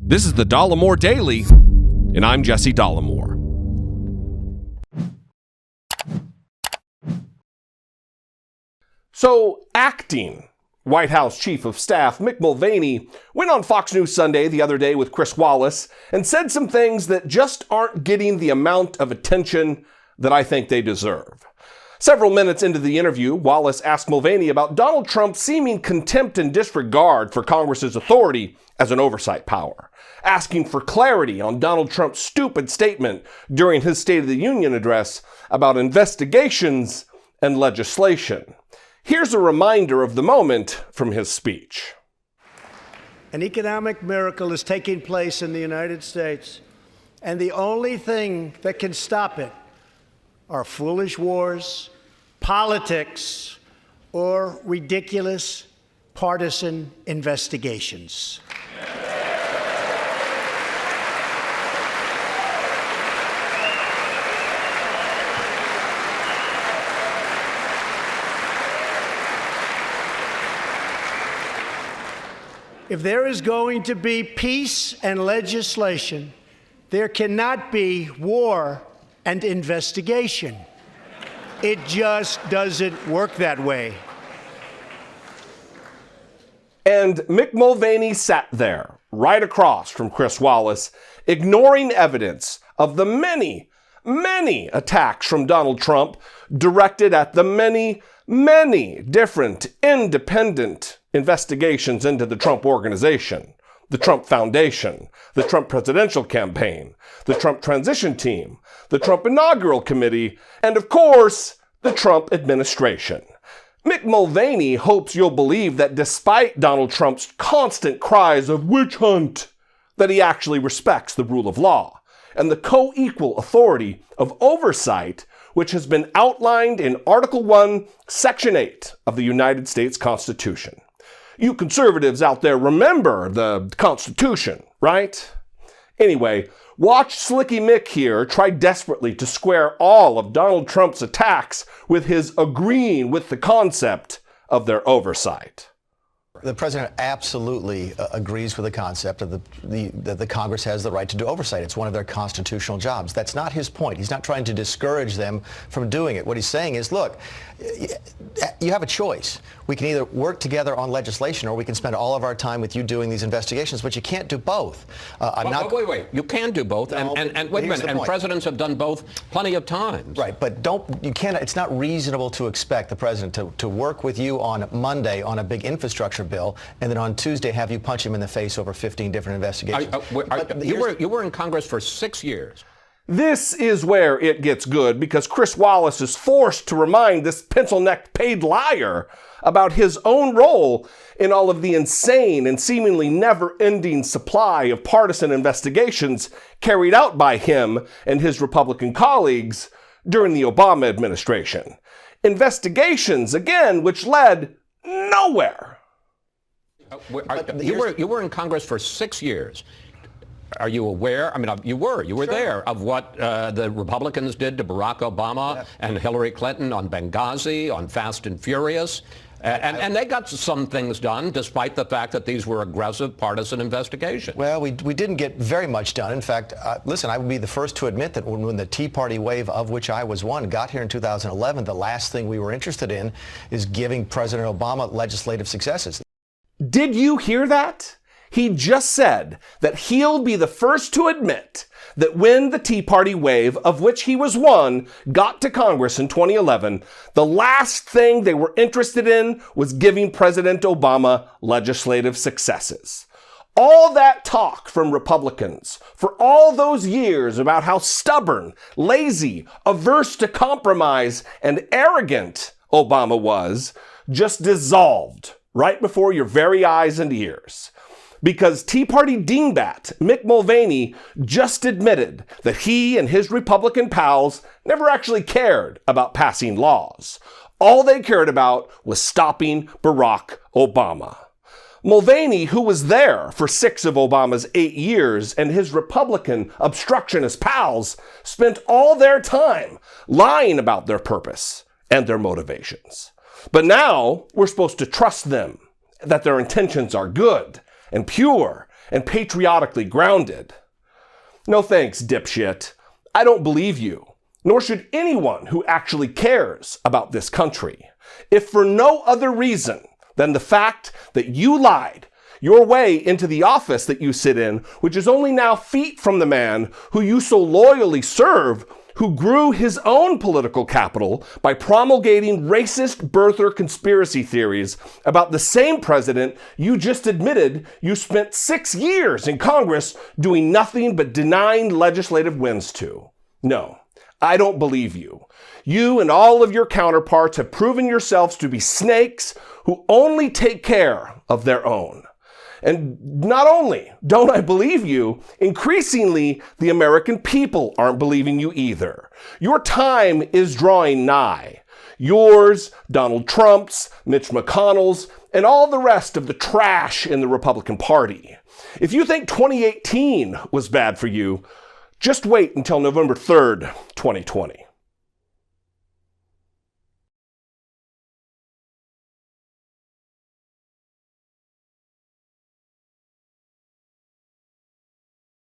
This is the Dollemore Daily, and I'm Jesse Dollemore. So, acting White House Chief of Staff Mick Mulvaney went on Fox News Sunday the other day with Chris Wallace and said some things that just aren't getting the amount of attention that I think they deserve. Several minutes into the interview, Wallace asked Mulvaney about Donald Trump's seeming contempt and disregard for Congress's authority as an oversight power, asking for clarity on Donald Trump's stupid statement during his State of the Union address about investigations and legislation. Here's a reminder of the moment from his speech. An economic miracle is taking place in the United States, and the only thing that can stop it are foolish wars, politics, or ridiculous partisan investigations. If there is going to be peace and legislation, there cannot be war and investigation. It just doesn't work that way. And Mick Mulvaney sat there, right across from Chris Wallace, ignoring evidence of the many attacks from Donald Trump directed at the many different independent investigations into the Trump Organization, the Trump Foundation, the Trump Presidential Campaign, the Trump Transition Team, the Trump Inaugural Committee, and of course, the Trump Administration. Mick Mulvaney hopes you'll believe that despite Donald Trump's constant cries of witch hunt, that he actually respects the rule of law and the co-equal authority of oversight which has been outlined in Article 1, Section 8 of the United States Constitution. You conservatives out there remember the Constitution, right? Anyway, watch Slicky Mick here try desperately to square all of Donald Trump's attacks with his agreeing with the concept of their oversight. The president absolutely agrees with the concept of that the Congress has the right to do oversight. It's one of their constitutional jobs. That's not his point. He's not trying to discourage them from doing it. What he's saying is, look, you have a choice. We can either work together on legislation or we can spend all of our time with you doing these investigations, but you can't do both. Wait. You can do both. No, and wait a minute. And presidents have done both plenty of times. Right, but it's not reasonable to expect the president to work with you on Monday on a big infrastructure bill and then on Tuesday have you punch him in the face over 15 different investigations. You were in Congress for 6 years. This is where it gets good because Chris Wallace is forced to remind this pencil-necked paid liar about his own role in all of the insane and seemingly never-ending supply of partisan investigations carried out by him and his Republican colleagues during the Obama administration. Investigations, again, which led nowhere. You were in Congress for 6 years. Are you aware? I mean, you were Sure. there of what the Republicans did to Barack Obama and Hillary Clinton on Benghazi, on Fast and Furious. And they got some things done despite the fact that these were aggressive partisan investigations. Well, we didn't get very much done. In fact, listen, I would be the first to admit that when the Tea Party wave, of which I was one, got here in 2011, the last thing we were interested in is giving President Obama legislative successes. Did you hear that? He just said that he'll be the first to admit that when the Tea Party wave, of which he was one, got to Congress in 2011, the last thing they were interested in was giving President Obama legislative successes. All that talk from Republicans for all those years about how stubborn, lazy, averse to compromise, and arrogant Obama was just dissolved right before your very eyes and ears. Because Tea Party dingbat Mick Mulvaney just admitted that he and his Republican pals never actually cared about passing laws. All they cared about was stopping Barack Obama. Mulvaney, who was there for 6 of Obama's 8 years, and his Republican obstructionist pals spent all their time lying about their purpose and their motivations. But now we're supposed to trust them, that their intentions are good and pure and patriotically grounded. No thanks, dipshit. I don't believe you, nor should anyone who actually cares about this country, if for no other reason than the fact that you lied your way into the office that you sit in, which is only now feet from the man who you so loyally serve, who grew his own political capital by promulgating racist birther conspiracy theories about the same president you just admitted you spent 6 years in Congress doing nothing but denying legislative wins to. No, I don't believe you. You and all of your counterparts have proven yourselves to be snakes who only take care of their own. And not only don't I believe you, increasingly the American people aren't believing you either. Your time is drawing nigh. Yours, Donald Trump's, Mitch McConnell's, and all the rest of the trash in the Republican Party. If you think 2018 was bad for you, just wait until November 3rd, 2020.